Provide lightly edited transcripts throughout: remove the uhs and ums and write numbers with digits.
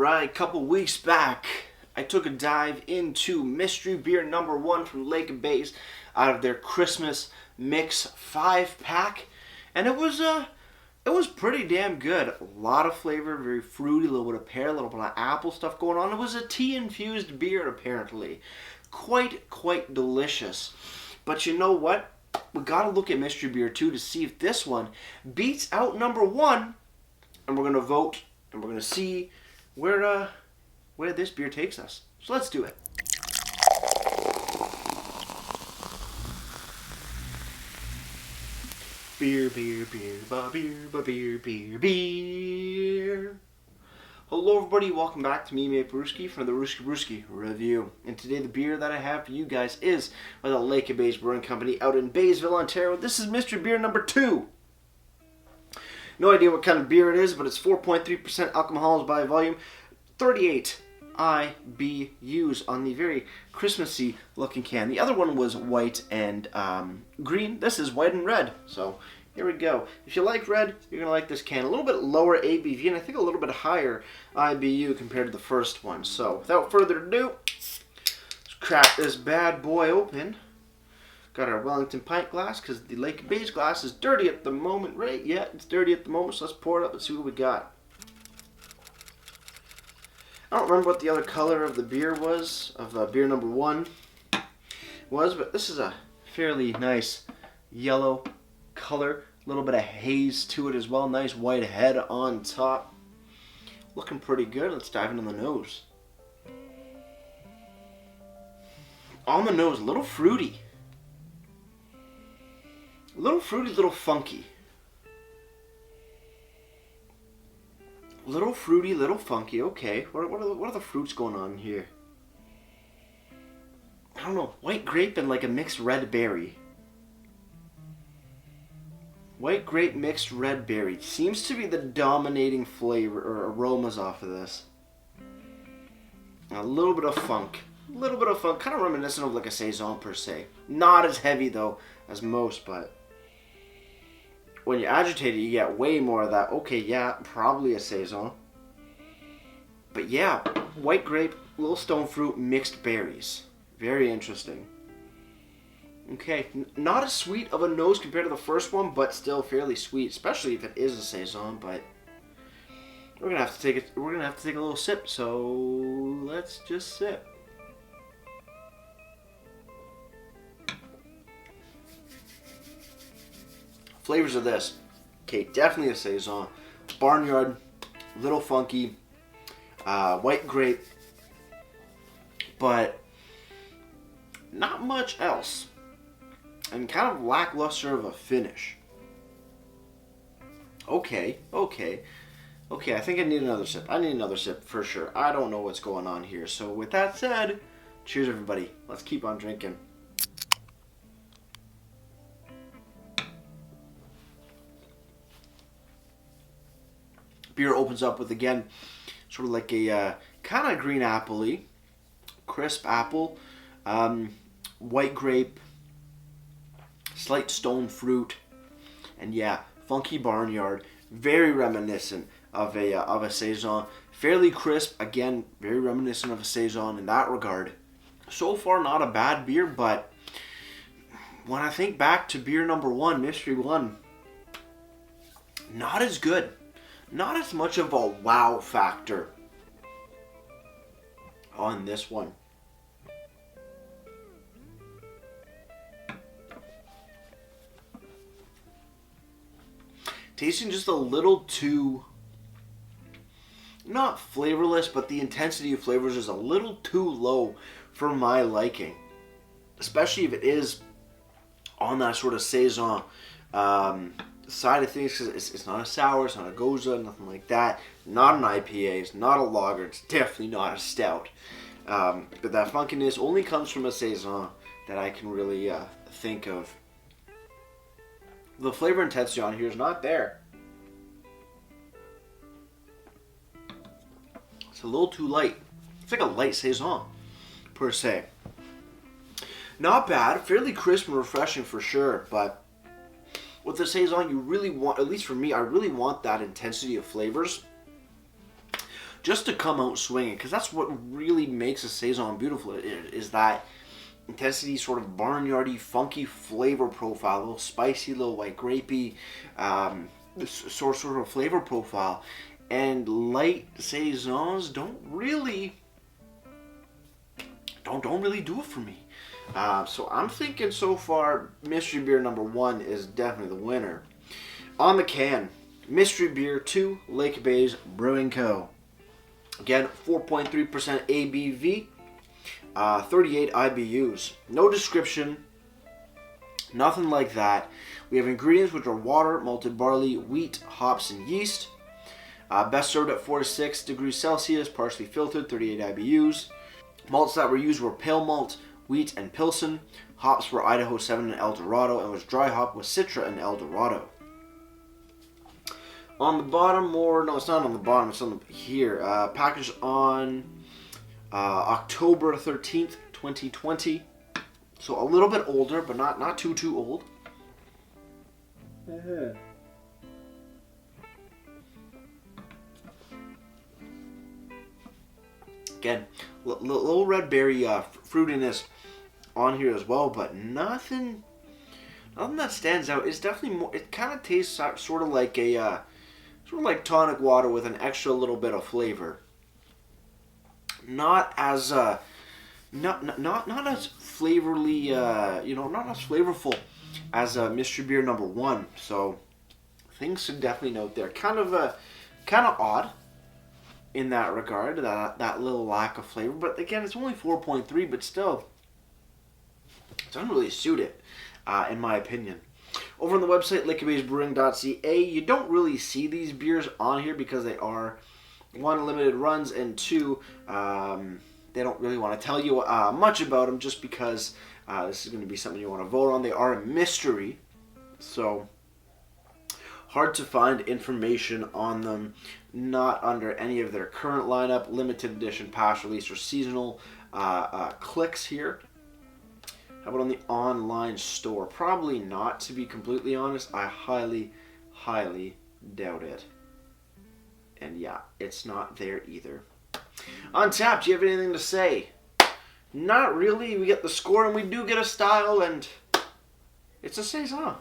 Alright, a couple weeks back, I took a dive into mystery beer number 1 from Lake and Bays out of their Christmas Mix 5-pack, and it was pretty damn good. A lot of flavor, very fruity, a little bit of pear, a little bit of apple stuff going on. It was a tea-infused beer, apparently. Quite delicious. But you know what? We gotta look at mystery beer too to see if this one beats out number 1, and we're gonna vote, and we're gonna see where this beer takes us. So let's do it. Beer. Hello everybody, welcome back to me, Mate Brewski, from the Brewski Review. And today the beer that I have for you guys is by the Lake and Bays Brewing Company out in Baysville, Ontario. This is mystery beer number 2. No idea what kind of beer it is, but it's 4.3% alcohol by volume, 38 IBUs on the very Christmassy looking can. The other one was white and green. This is white and red. So here we go. If you like red, you're going to like this can. A little bit lower ABV and I think a little bit higher IBU compared to the first one. So without further ado, let's crack this bad boy open. Got our Wellington pint glass because the Lake and Bays glass is dirty at the moment, right? Yeah, it's dirty at the moment, so let's pour it up and see what we got. I don't remember what the other color of the beer was, of beer number 1 was, but this is a fairly nice yellow color. A little bit of haze to it as well. Nice white head on top. Looking pretty good. Let's dive into the nose. On the nose, a little fruity. A little fruity, little funky. Little fruity, little funky. Okay, what are the fruits going on here? I don't know. White grape and like a mixed red berry. White grape mixed red berry seems to be the dominating flavor or aromas off of this. A little bit of funk. A little bit of funk. Kind of reminiscent of like a Saison per se. Not as heavy though as most, but when you agitate it, you get way more of that. Okay, yeah, probably a Saison. But yeah, white grape, little stone fruit, mixed berries. Very interesting. Okay, not as sweet of a nose compared to the first one, but still fairly sweet, especially if it is a Saison. But we're gonna have to take it. We're gonna have to take a little sip. So let's just sip. Flavors of this. Okay, definitely a Saison. Barnyard, little funky, white grape, but not much else. And kind of lackluster of a finish. Okay, I think I need another sip. I need another sip for sure. I don't know what's going on here. So with that said, cheers everybody. Let's keep on drinking. Beer opens up with, again, sort of like a kind of green apple-y, crisp apple, white grape, slight stone fruit, and yeah, funky barnyard. Very reminiscent of a Saison. Fairly crisp, again, very reminiscent of a Saison in that regard. So far, not a bad beer, but when I think back to beer number 1, Mystery 1, not as good. Not as much of a wow factor on this one. Tasting just a little too, not flavorless, but the intensity of flavors is a little too low for my liking. Especially if it is on that sort of Saison side of things, because it's not a sour, it's not a goza, nothing like that. Not an IPA, it's not a lager, it's definitely not a stout. But that funkiness only comes from a Saison that I can really think of. The flavor intensity on here is not there. It's a little too light. It's like a light Saison, per se. Not bad, fairly crisp and refreshing for sure, but with the Saison, you really want, at least for me, I really want that intensity of flavors just to come out swinging, because that's what really makes a Saison beautiful, is that intensity, sort of barnyardy, funky flavor profile, a little spicy, little white grapey, sort of flavor profile. And light Saisons don't really do it for me. So I'm thinking so far, Mystery Beer number 1 is definitely the winner. On the can, Mystery Beer 2, Lake Bays Brewing Co. Again, 4.3% ABV, 38 IBUs. No description, nothing like that. We have ingredients which are water, malted barley, wheat, hops, and yeast. Best served at 4 to 6 degrees Celsius, partially filtered, 38 IBUs. Malts that were used were pale malt, wheat, and Pilsen. Hops were Idaho 7 and El Dorado, and was dry hop with Citra and El Dorado. On the bottom, or no, it's not on the bottom, it's on the here. Packaged on October 13th, 2020. So a little bit older, but not too old. Again, little red berry fruitiness on here as well, but nothing that stands out. It's definitely more. It kind of tastes sort of like a tonic water with an extra little bit of flavor. Not as not as flavorly, not as flavorful as Mystery Beer number 1. So things to definitely note there. Kind of odd in that regard, that little lack of flavor. But again, it's only 4.3, but still, it doesn't really suit it, in my opinion. Over on the website, lakebaysbrewing.ca, you don't really see these beers on here because they are, 1, limited runs, and 2, they don't really want to tell you much about them, just because this is going to be something you want to vote on. They are a mystery, so hard to find information on them. Not under any of their current lineup, limited edition, past release, or seasonal clicks here. How about on the online store? Probably not, to be completely honest. I highly doubt it. And yeah, it's not there either. On tap, do you have anything to say? Not really. We get the score and we do get a style, and it's a Saison.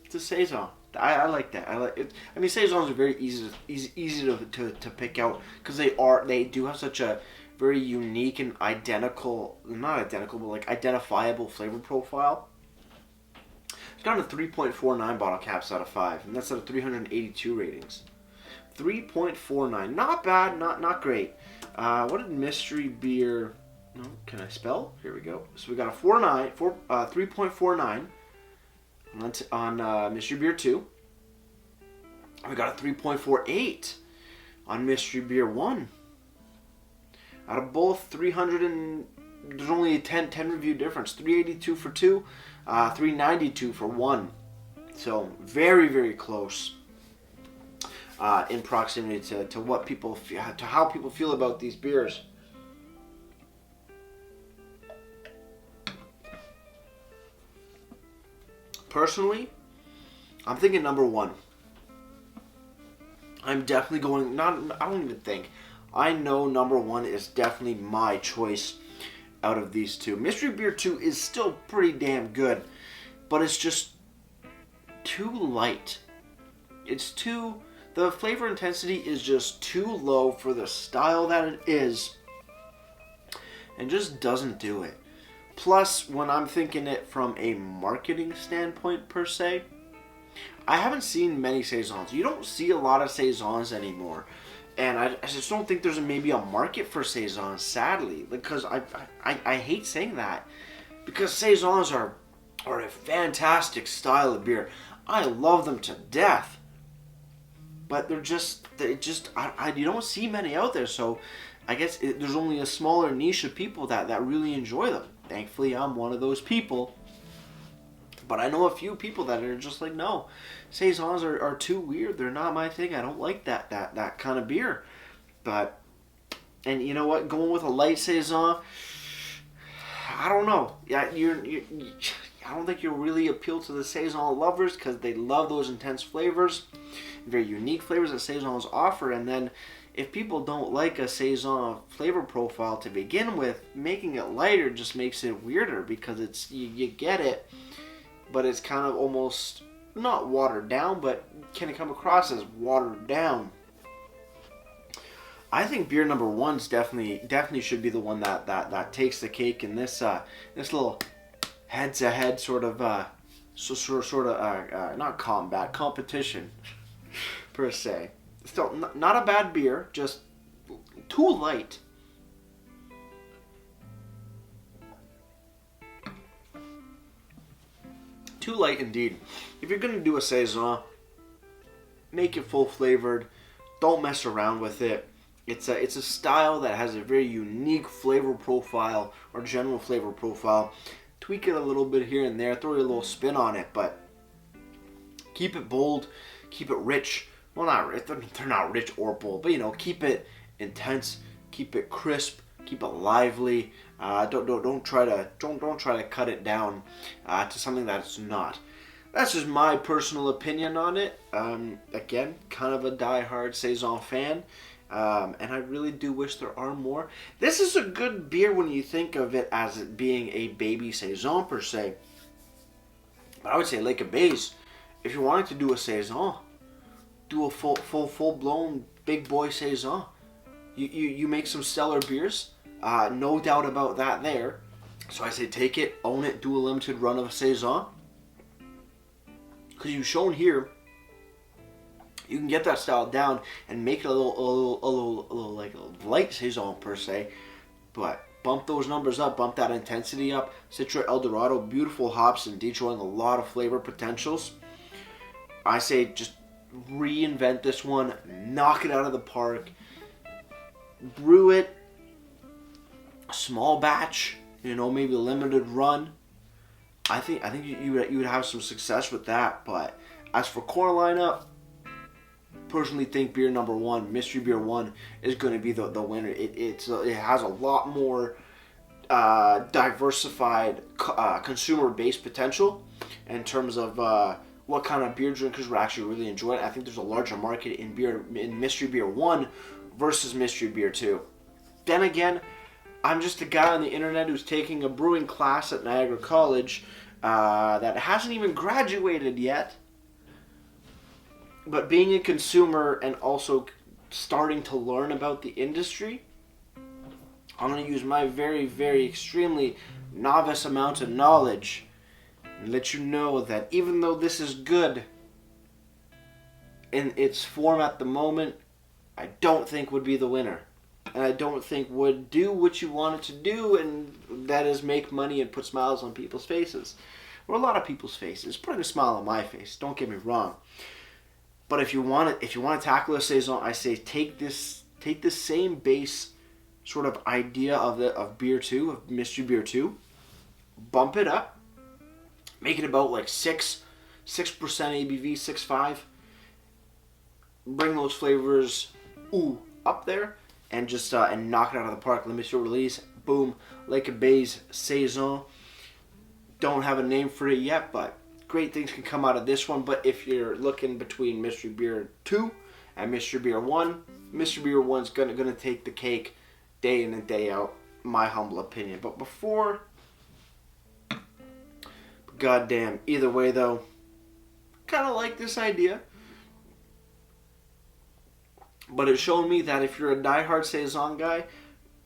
It's a Saison. I like that. I like it. I mean, Saisons are very easy to pick out because they do have such a very unique and identifiable flavor profile. It's got a 3.49 bottle caps out of 5, and that's out of 382 ratings. 3.49, not bad, not great. What did Mystery Beer? No, can I spell? Here we go. So we got a 3.49 on Mystery Beer 2. We got a 3.48 on Mystery Beer 1. Out of both, 300 and there's only a 10 review difference. 382 for 2, 392 for 1. So very close in proximity to what people to how people feel about these beers. Personally, I'm thinking number 1. I'm definitely going, I don't even think. I know number 1 is definitely my choice out of these two. Mystery Beer 2 is still pretty damn good, but it's just too light. The flavor intensity is just too low for the style that it is, and just doesn't do it. Plus, when I'm thinking it from a marketing standpoint per se, I haven't seen many Saisons. You don't see a lot of Saisons anymore. And I just don't think there's maybe a market for Saisons, sadly. Because I hate saying that. Because Saisons are a fantastic style of beer. I love them to death. But you don't see many out there. So I guess there's only a smaller niche of people that really enjoy them. Thankfully, I'm one of those people. But I know a few people that are just like, no, Saisons are too weird. They're not my thing. I don't like that kind of beer. And you know what? Going with a light Saison, I don't know. I don't think you'll really appeal to the Saison lovers because they love those intense flavors. very unique flavors that Saisons offer. And then if people don't like a Saison flavor profile to begin with, making it lighter just makes it weirder, because it's you get it, but it's kind of almost not watered down, but can it come across as watered down? I think beer number one's definitely should be the one that takes the cake in this this little head-to-head sort of not competition per se. Still not a bad beer, just too light. Too light indeed. If you're gonna do a Saison, make it full flavored. Don't mess around with it. It's a style that has a very unique flavor profile, or general flavor profile. Tweak it a little bit here and there, throw a little spin on it, but keep it bold, keep it rich. Well, they're not rich or bold, but keep it intense, keep it crisp, keep it lively. Don't try to cut it down to something that it's not. That's just my personal opinion on it. Again, kind of a die-hard Saison fan. And I really do wish there are more. This is a good beer when you think of it as it being a baby Saison per se. But I would say Lake of Bays, if you wanted to do a Saison, do a full blown big boy Saison. You make some stellar beers, no doubt about that there. So I say take it, own it, do a limited run of a Saison. Because you've shown here, you can get that style down and make it a little like a light Saison per se, but bump those numbers up, bump that intensity up. Citra Eldorado, beautiful hops and showing a lot of flavor potentials. I say just reinvent this one, knock it out of the park, brew it, small batch, maybe a limited run. I think you would have some success with that. But as for core lineup, personally think beer number one, Mystery Beer 1, is going to be the winner. It has a lot more diversified consumer-based potential in terms of what kind of beer drinkers would actually really enjoy it. I think there's a larger market in Mystery Beer 1 versus Mystery Beer 2. Then again, I'm just a guy on the internet who's taking a brewing class at Niagara College that hasn't even graduated yet. But being a consumer and also starting to learn about the industry, I'm going to use my very, very extremely novice amount of knowledge and let you know that even though this is good in its form at the moment, I don't think would be the winner. And I don't think would do what you want it to do, and that is make money and put smiles on people's faces. Or a lot of people's faces. Putting a smile on my face, don't get me wrong. But if you want to tackle a Saison, I say take this same base sort of idea of beer 2, of Mystery Beer 2, bump it up, make it about like 6% ABV, 6.5. Bring those flavors up there and just and knock it out of the park. Limited release, boom, Lake of Bays Saison. Don't have a name for it yet, but great things can come out of this one. But if you're looking between Mystery Beer 2 and Mystery Beer 1, Mystery Beer 1's gonna take the cake day in and day out, my humble opinion. But before, goddamn, either way though, kind of like this idea. But it's shown me that if you're a diehard Saison guy,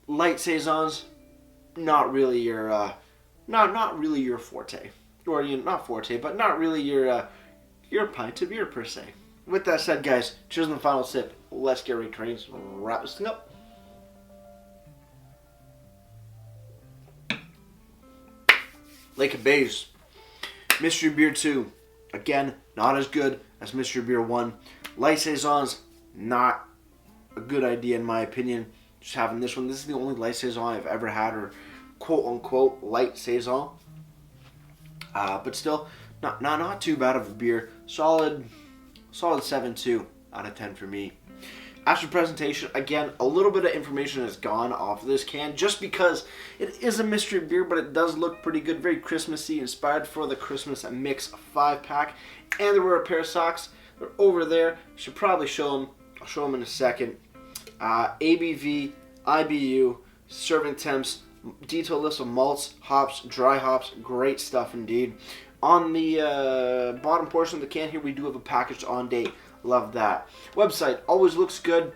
light Saisons, not really your not really your forte, or not forte, but not really your pint of beer per se. With that said, guys, cheers on the final sip. Let's get ready to wrap this thing up. Lake of Bays, Mystery Beer 2, again, not as good as Mystery Beer 1. Light Saisons, not a good idea in my opinion. Just having this one. This is the only light Saison I've ever had, or quote unquote light Saison. But still, not too bad of a beer. Solid 7.2 out of 10 for me. After presentation, again, a little bit of information has gone off of this can just because it is a mystery beer, but it does look pretty good. Very Christmassy, inspired for the Christmas Mix 5-pack. And there were a pair of socks. They're over there. Should probably show them. I'll show them in a second. ABV, IBU, serving temps, detailed list of malts, hops, dry hops. Great stuff indeed. On the bottom portion of the can here, we do have a package on date. Love that. Website always looks good.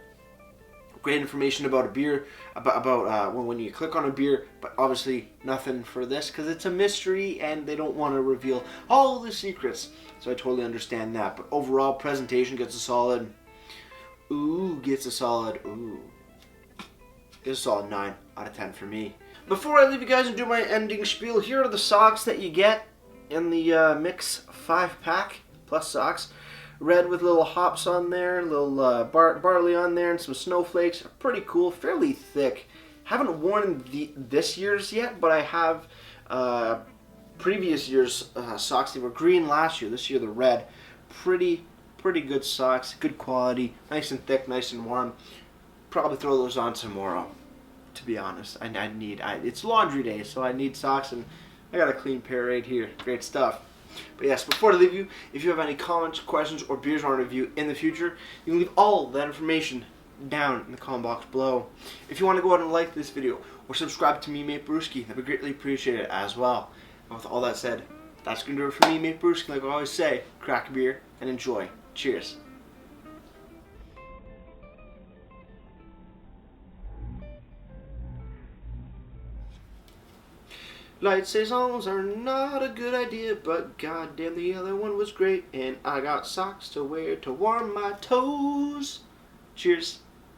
Great information about a beer, about when you click on a beer, but obviously nothing for this because it's a mystery and they don't want to reveal all the secrets. So I totally understand that. But overall, presentation gets a solid. Gets a solid. It's a solid 9 out of 10 for me. Before I leave you guys and do my ending spiel, here are the socks that you get in the Mix 5-pack plus socks. Red with little hops on there, little barley on there, and some snowflakes. Pretty cool, fairly thick. Haven't worn this year's yet, but I have previous year's socks. They were green last year. This year they're red. Pretty good socks, good quality, nice and thick, nice and warm. Probably throw those on tomorrow. To be honest, it's laundry day, so I need socks, and I got a clean pair right here. Great stuff. But yes, before I leave you, if you have any comments, questions, or beers I want to review in the future, you can leave all that information down in the comment box below. If you want to go out and like this video or subscribe to me, Mate Brewski, that'd be greatly appreciated as well. And with all that said, that's going to do it for me, Mate Brewski. Like I always say, crack a beer and enjoy. Cheers. Light Saisons are not a good idea, but goddamn the other one was great, and I got socks to wear to warm my toes. Cheers.